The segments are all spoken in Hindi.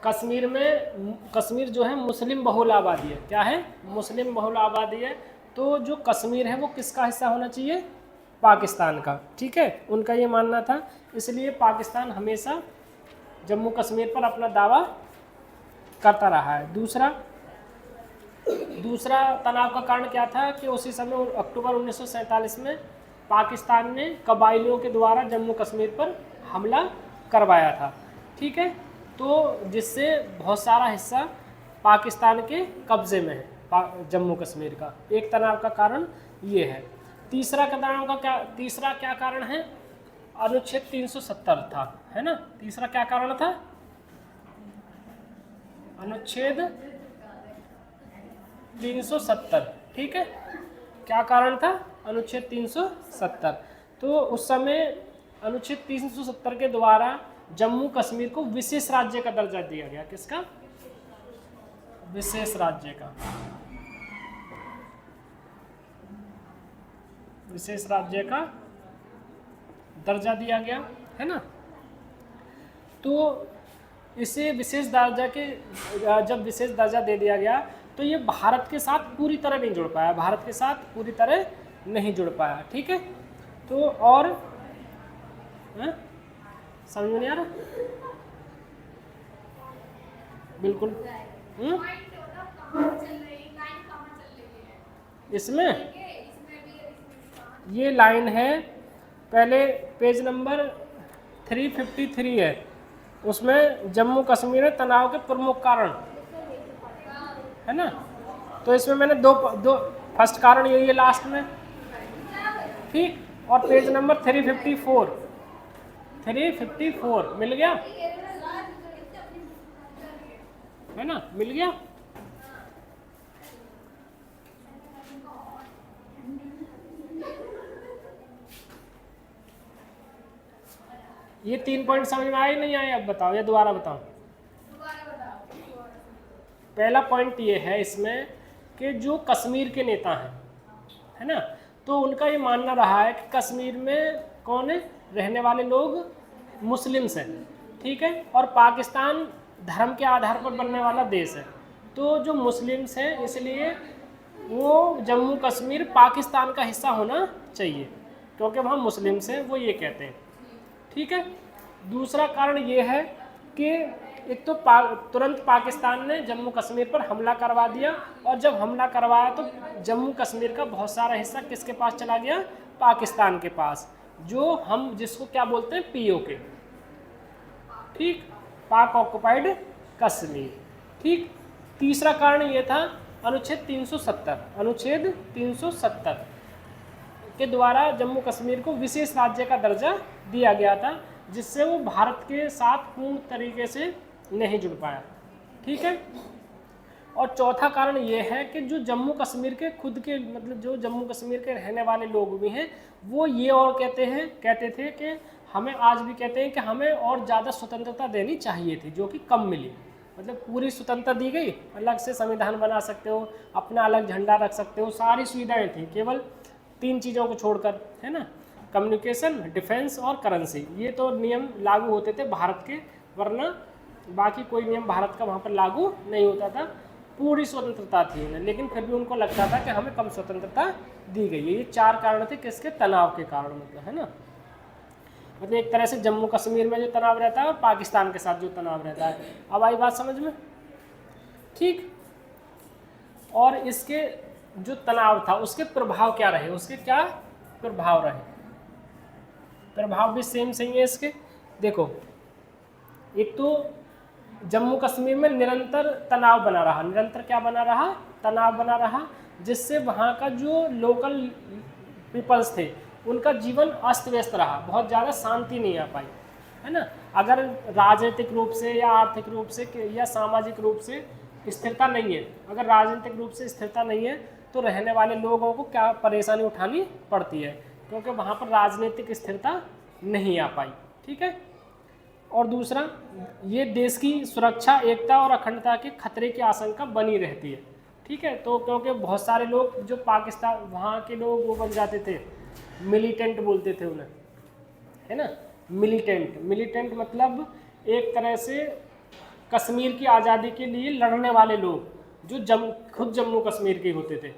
कश्मीर जो है मुस्लिम बहुल आबादी है। क्या है? मुस्लिम बहुल आबादी है। तो जो कश्मीर है वो किसका हिस्सा होना चाहिए? पाकिस्तान का। ठीक है, उनका ये मानना था। इसलिए पाकिस्तान हमेशा जम्मू कश्मीर पर अपना दावा करता रहा है। दूसरा तनाव का कारण क्या था कि उसी समय अक्टूबर 1947 में पाकिस्तान ने कबाइलियों के द्वारा जम्मू कश्मीर पर हमला करवाया था। ठीक है, तो जिससे बहुत सारा हिस्सा पाकिस्तान के कब्जे में है जम्मू कश्मीर का। एक तनाव का कारण ये है। तीसरा क्या कारण है? अनुच्छेद 370 था, है ना। तीसरा क्या कारण था? अनुच्छेद 370। ठीक है, क्या कारण था? अनुच्छेद 370। तो उस समय अनुच्छेद 370 के द्वारा जम्मू कश्मीर को विशेष राज्य का दर्जा दिया गया। किसका? विशेष राज्य का। विशेष राज्य का दर्जा दिया गया, है ना। तो इसे विशेष दर्जा के जब विशेष दर्जा दे दिया गया तो ये भारत के साथ पूरी तरह नहीं जुड़ पाया। भारत के साथ पूरी तरह नहीं जुड़ पाया। ठीक है, तो और समझ में नहीं आ रहा? बिल्कुल। इसमें ये लाइन है, पहले पेज नंबर 353 है, उसमें जम्मू कश्मीर में तनाव के प्रमुख कारण, है ना। तो इसमें मैंने दो फर्स्ट कारण यही है लास्ट में। ठीक, और पेज नंबर 354 मिल गया, है ना, मिल गया। ये 3 पॉइंट समझ में आए नहीं आए? अब बताओ, या दोबारा बताओ? पहला पॉइंट ये है इसमें कि जो कश्मीर के नेता हैं, है ना, तो उनका ये मानना रहा है कि कश्मीर में कौन है? रहने वाले लोग मुस्लिम्स हैं। ठीक है, और पाकिस्तान धर्म के आधार पर बनने वाला देश है। तो जो मुस्लिम्स हैं इसलिए वो जम्मू कश्मीर पाकिस्तान का हिस्सा होना चाहिए, क्योंकि वहाँ मुस्लिम्स हैं, वो ये कहते हैं। ठीक है, दूसरा कारण ये है कि एक तो तुरंत पाकिस्तान ने जम्मू कश्मीर पर हमला करवा दिया, और जब हमला करवाया तो जम्मू कश्मीर का बहुत सारा हिस्सा किसके पास चला गया? पाकिस्तान के पास, जो हम जिसको क्या बोलते हैं? POK। ठीक, पाक ऑक्युपाइड कश्मीर। ठीक, तीसरा कारण ये था अनुच्छेद 370 के द्वारा जम्मू कश्मीर को विशेष राज्य का दर्जा दिया गया था, जिससे वो भारत के साथ पूर्ण तरीके से नहीं जुड़ पाया। ठीक है, और चौथा कारण ये है कि जो जम्मू कश्मीर के खुद के मतलब जो जम्मू कश्मीर के रहने वाले लोग भी हैं वो ये और कहते थे कि हमें आज भी कहते हैं कि हमें और ज़्यादा स्वतंत्रता देनी चाहिए थी, जो कि कम मिली। मतलब पूरी स्वतंत्रता दी गई, अलग से संविधान बना सकते हो, अपना अलग झंडा रख सकते हो, सारी सुविधाएं थी, केवल 3 चीज़ों को छोड़कर, है ना, कम्युनिकेशन, डिफेंस और करेंसी। ये तो नियम लागू होते थे भारत के, वरना बाकी कोई नियम भारत का वहाँ पर लागू नहीं होता था। पूरी स्वतंत्रता थी उन्हें, लेकिन फिर भी उनको लगता था कि हमें कम स्वतंत्रता दी गई है। ये 4 कारण थे किसके? तनाव के कारण, मतलब, है ना। मतलब एक तरह से जम्मू कश्मीर में जो तनाव रहता है और पाकिस्तान के साथ जो तनाव रहता है। अब आई बात समझ में? ठीक, और इसके जो तनाव था उसके प्रभाव क्या रहे? उसके क्या प्रभाव रहे? प्रभाव भी सेम सही है इसके। देखो, एक तो जम्मू कश्मीर में निरंतर तनाव बना रहा। निरंतर क्या बना रहा? तनाव बना रहा, जिससे वहाँ का जो लोकल पीपल्स थे उनका जीवन अस्त व्यस्त रहा, बहुत ज़्यादा शांति नहीं आ पाई, है ना। अगर राजनीतिक रूप से या आर्थिक रूप से या सामाजिक रूप से स्थिरता नहीं है, अगर राजनीतिक रूप से स्थिरता नहीं है तो रहने वाले लोगों को क्या परेशानी उठानी पड़ती है, क्योंकि वहाँ पर राजनीतिक स्थिरता नहीं आ पाई। ठीक है, और दूसरा ये देश की सुरक्षा, एकता और अखंडता के खतरे की आशंका बनी रहती है। ठीक है, तो क्योंकि बहुत सारे लोग जो पाकिस्तान वहाँ के लोग वो बन जाते थे, मिलिटेंट बोलते थे उन्हें, है ना। मिलिटेंट मतलब एक तरह से कश्मीर की आज़ादी के लिए लड़ने वाले लोग जो खुद जम्मू कश्मीर के होते थे,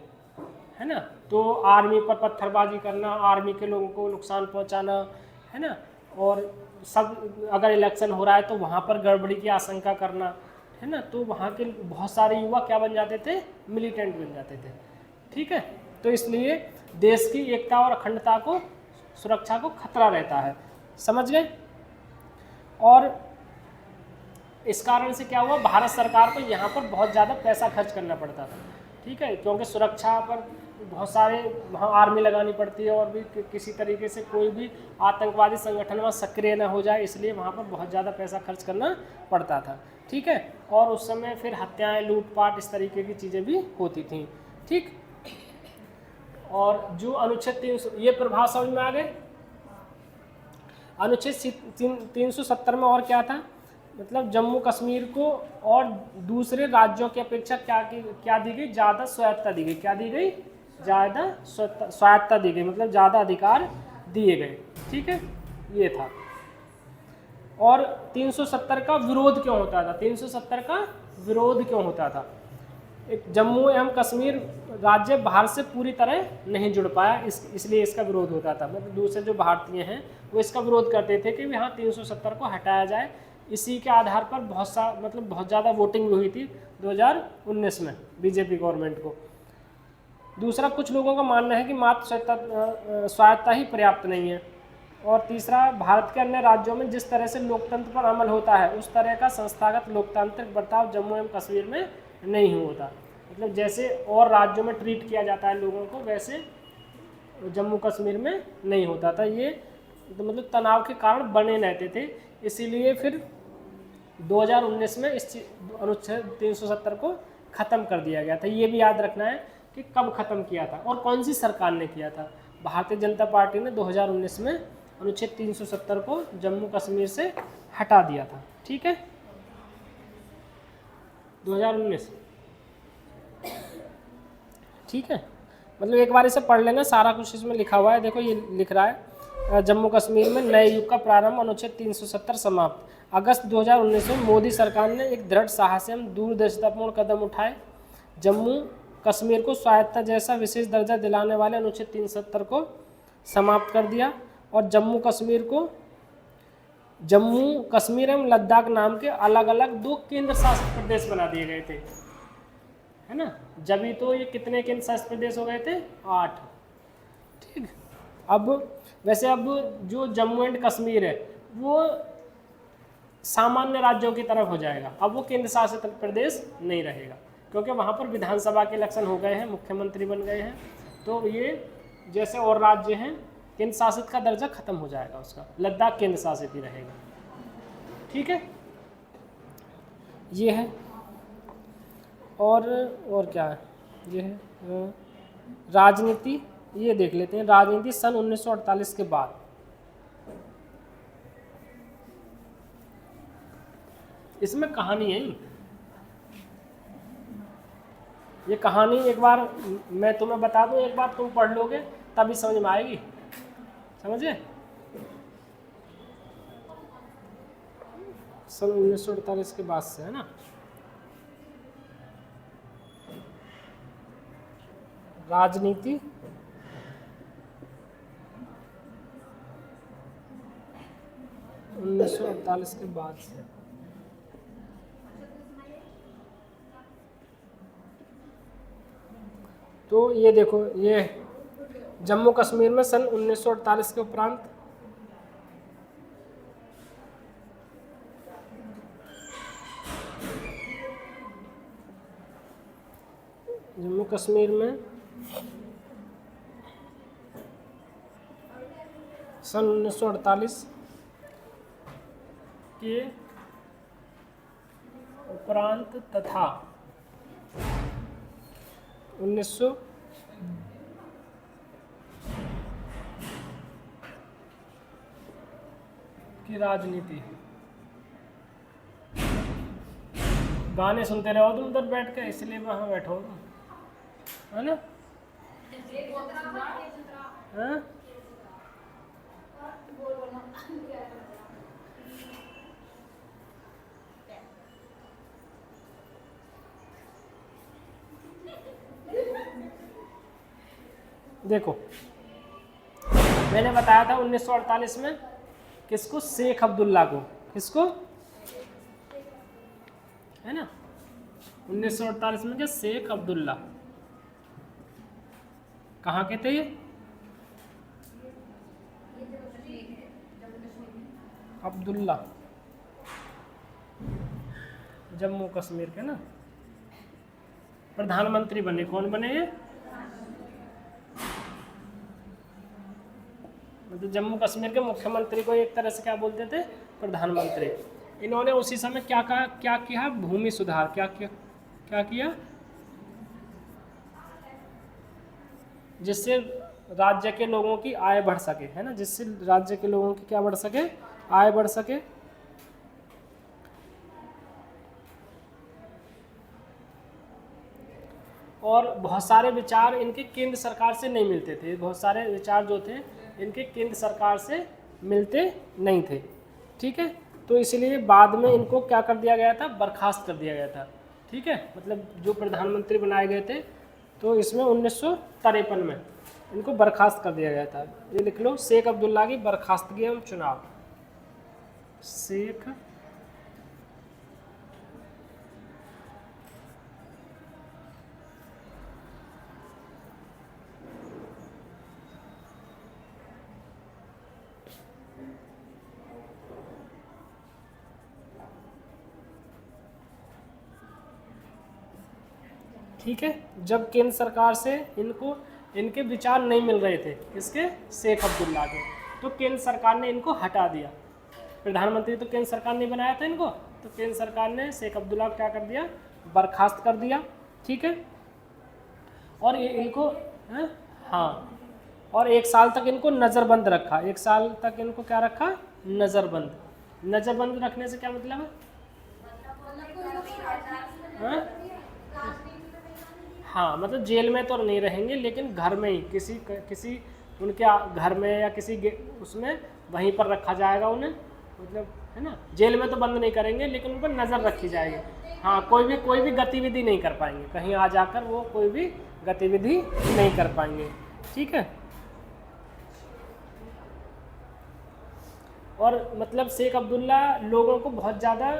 है ना, तो आर्मी पर पत्थरबाजी करना, आर्मी के लोगों को नुकसान पहुंचाना, है ना, और सब अगर इलेक्शन हो रहा है तो वहाँ पर गड़बड़ी की आशंका करना, है ना, तो वहाँ के बहुत सारे युवा क्या बन जाते थे, मिलिटेंट बन जाते थे। ठीक है, तो इसलिए देश की एकता और अखंडता को, सुरक्षा को खतरा रहता है, समझ गए। और इस कारण से क्या हुआ, भारत सरकार को यहाँ पर बहुत ज़्यादा पैसा खर्च करना पड़ता था। ठीक है, क्योंकि सुरक्षा पर बहुत सारे वहाँ आर्मी लगानी पड़ती है और भी किसी तरीके से कोई भी आतंकवादी संगठन वहाँ सक्रिय न हो जाए, इसलिए वहाँ पर बहुत ज़्यादा पैसा खर्च करना पड़ता था। ठीक है, और उस समय फिर हत्याएं, लूटपाट, इस तरीके की चीज़ें भी होती थी। ठीक, और जो अनुच्छेद 300, ये प्रभाव समझ में आ गए। अनुच्छेद 370 में और क्या था, मतलब जम्मू कश्मीर को और दूसरे राज्यों की अपेक्षा क्या दी गई, ज़्यादा स्वायत्तता दी गई। क्या दी गई, ज़्यादा स्वायत्तता दी गई, मतलब ज़्यादा अधिकार दिए गए। ठीक है, ये था। और 370 का विरोध क्यों होता था, 370 का विरोध क्यों होता था, एक जम्मू एवं कश्मीर राज्य भारत से पूरी तरह नहीं जुड़ पाया, इसलिए इसका विरोध होता था। मतलब दूसरे जो भारतीय हैं वो इसका विरोध करते थे कि यहाँ 370 को हटाया जाए। इसी के आधार पर बहुत ज़्यादा वोटिंग भी हुई थी 2019 में बीजेपी गवर्नमेंट को। दूसरा, कुछ लोगों का मानना है कि मात्र स्वायत्तता ही पर्याप्त नहीं है। और तीसरा, भारत के अन्य राज्यों में जिस तरह से लोकतंत्र पर अमल होता है उस तरह का संस्थागत लोकतांत्रिक बर्ताव जम्मू एवं कश्मीर में नहीं होता। मतलब जैसे और राज्यों में ट्रीट किया जाता है लोगों को, वैसे जम्मू कश्मीर में नहीं होता था। ये तो मतलब तनाव के कारण बने रहते थे, इसीलिए फिर 2019 में इस अनुच्छेद 370 को ख़त्म कर दिया गया था। ये भी याद रखना है कि कब ख़त्म किया था और कौन सी सरकार ने किया था। भारतीय जनता पार्टी ने 2019 में अनुच्छेद 370 को जम्मू कश्मीर से हटा दिया था। ठीक है, 2019। ठीक है, मतलब एक बार इसे पढ़ लेना, सारा कुछ इसमें लिखा हुआ है। देखो ये लिख रहा है, जम्मू कश्मीर में नए युग का प्रारंभ, अनुच्छेद 370 समाप्त। अगस्त 2019 में मोदी सरकार ने एक दृढ़ साहस एवं दूरदर्शितापूर्ण कदम उठाए, जम्मू कश्मीर को स्वायत्तता जैसा विशेष दर्जा दिलाने वाले अनुच्छेद 370 को समाप्त कर दिया और जम्मू कश्मीर एवं लद्दाख नाम के अलग अलग 2 केंद्र शासित प्रदेश बना दिए गए थे, है ना। जब ही तो ये कितने केंद्र शासित प्रदेश हो गए थे, 8। ठीक, अब जो जम्मू एंड कश्मीर है वो सामान्य राज्यों की तरफ हो जाएगा, अब वो केंद्र शासित प्रदेश नहीं रहेगा, क्योंकि वहाँ पर विधानसभा के इलेक्शन हो गए हैं, मुख्यमंत्री बन गए हैं, तो ये जैसे और राज्य हैं केंद्र शासित का दर्जा खत्म हो जाएगा उसका, लद्दाख केंद्र शासित ही रहेगा। ठीक है, ये है। और क्या है, ये है राजनीति। ये देख लेते हैं, राजनीति सन 1948 के बाद। इसमें कहानी है, ये कहानी एक बार मैं तुम्हें बता दूं, एक बार तुम पढ़ लोगे तभी समझ में आएगी, समझे। सन 1948 के बाद से, है ना। राजनीति उन्नीस सौ 48 के बाद से। तो ये देखो, ये जम्मू कश्मीर में सन 1948 के उपरांत जम्मू कश्मीर में सन 1948 के उपरांत तथा 1900 की राजनीति। गाने सुनते रहो तुम उधर बैठ के, इसलिए वहाँ बैठो, है ना। हाँ? देखो मैंने बताया था 1948 में किसको, शेख अब्दुल्ला को, किसको, है ना, 1948 में क्या, शेख अब्दुल्ला, कहाँ के थे ये, अब्दुल्ला, जम्मू कश्मीर के ना प्रधानमंत्री बने। कौन बने ये, मतलब जम्मू कश्मीर के मुख्यमंत्री को एक तरह से क्या बोलते थे, प्रधानमंत्री। इन्होंने उसी समय क्या कहा, क्या किया, भूमि सुधार, क्या किया, क्या किया, जिससे राज्य के लोगों की आय बढ़ सके, है ना, जिससे राज्य के लोगों की क्या बढ़ सके, आय बढ़ सके। और बहुत सारे विचार इनके केंद्र सरकार से नहीं मिलते थे, बहुत सारे विचार जो थे इनके केंद्र सरकार से मिलते नहीं थे, ठीक है। तो इसलिए बाद में इनको क्या कर दिया गया था, बर्खास्त कर दिया गया था, ठीक है, मतलब जो प्रधानमंत्री बनाए गए थे, तो इसमें 1953 में इनको बर्खास्त कर दिया गया था। ये लिख लो, शेख अब्दुल्ला की बर्खास्तगी एवं चुनाव, शेख ठीक है। जब केंद्र सरकार से इनको इनके विचार नहीं मिल रहे थे, किसके, शेख अब्दुल्ला के, तो केंद्र सरकार ने इनको हटा दिया। प्रधानमंत्री तो केंद्र सरकार ने बनाया था इनको, तो केंद्र सरकार ने शेख अब्दुल्ला को क्या कर दिया, बर्खास्त कर दिया, ठीक है। और ये इनको हाँ, और 1 साल तक इनको नज़रबंद रखा, 1 साल तक इनको क्या रखा, नज़रबंद। नज़रबंद रखने से क्या मतलब है, हाँ, मतलब जेल में तो नहीं रहेंगे, लेकिन घर में ही किसी उनके घर में या किसी उसमें वहीं पर रखा जाएगा उन्हें, मतलब है ना, जेल में तो बंद नहीं करेंगे, लेकिन उन पर नज़र रखी जाएगी। हाँ, कोई भी गतिविधि नहीं कर पाएंगे, कहीं आ जाकर वो कोई भी गतिविधि नहीं कर पाएंगे, ठीक है। और मतलब शेख अब्दुल्ला लोगों को बहुत ज़्यादा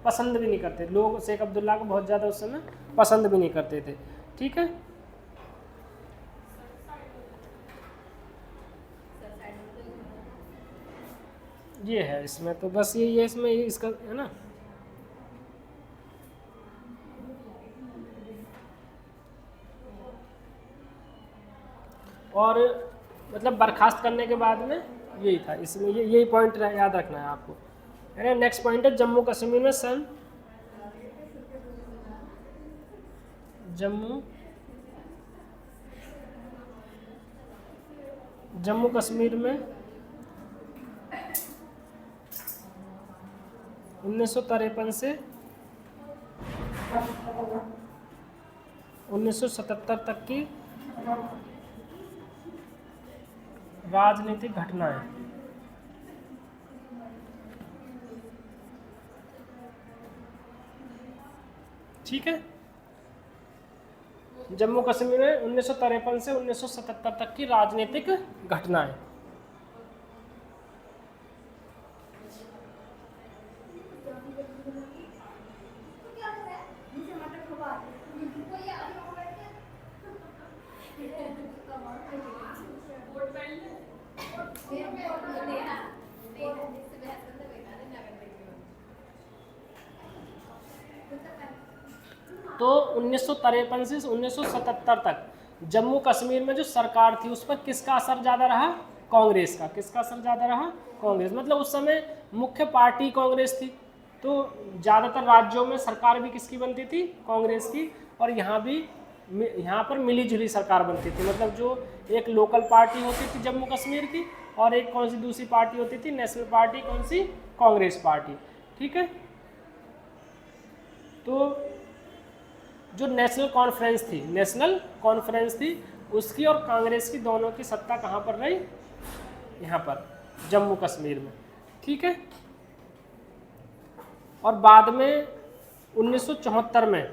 पसंद भी नहीं करते, लोग शेख अब्दुल्ला को बहुत ज़्यादा उस समय पसंद भी नहीं करते थे, ठीक है। ये है इसमें, तो बस ये इसमें इसका है ना, और मतलब बर्खास्त करने के बाद में यही था इसमें, यही पॉइंट याद रखना है आपको, है ना। नेक्स्ट पॉइंट है जम्मू कश्मीर में जम्मू कश्मीर में 1953 से 1977 तक की राजनीतिक घटनाएं, ठीक है। जम्मू कश्मीर में 1953 से 1977 तक की राजनीतिक घटनाएं, तो 1953 से 1977 तक जम्मू कश्मीर में जो सरकार थी उस पर किसका असर ज़्यादा रहा, कांग्रेस का। किसका असर ज़्यादा रहा, कांग्रेस। मतलब उस समय मुख्य पार्टी कांग्रेस थी, तो ज़्यादातर राज्यों में सरकार भी किसकी बनती थी, कांग्रेस की। और यहाँ पर मिली जुली सरकार बनती थी, मतलब जो एक लोकल पार्टी होती थी जम्मू कश्मीर की, और एक कौन सी दूसरी पार्टी होती थी, नेशनल पार्टी, कौन सी, कांग्रेस पार्टी, ठीक है। तो जो नेशनल कॉन्फ्रेंस थी उसकी और कांग्रेस की दोनों की सत्ता कहाँ पर रही, यहाँ पर जम्मू कश्मीर में, ठीक है। और बाद में 1974 में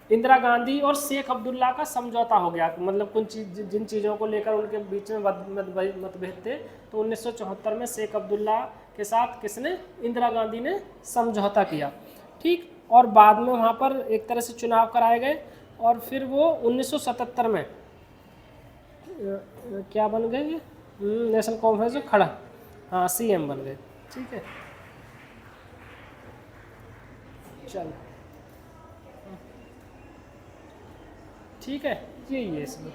इंदिरा गांधी और शेख अब्दुल्ला का समझौता हो गया, मतलब कुछ जिन चीज़ों को लेकर उनके बीच में मतभेद थे, तो 1974 में शेख अब्दुल्ला के साथ किसने, इंदिरा गांधी ने समझौता किया। ठीक, और बाद में वहाँ पर एक तरह से चुनाव कराए गए और फिर वो 1977 में क्या बन गए, नेशनल कॉन्फ्रेंस में खड़ा, हाँ CM बन गए। ठीक है, चलो ठीक है, यही है इसमें।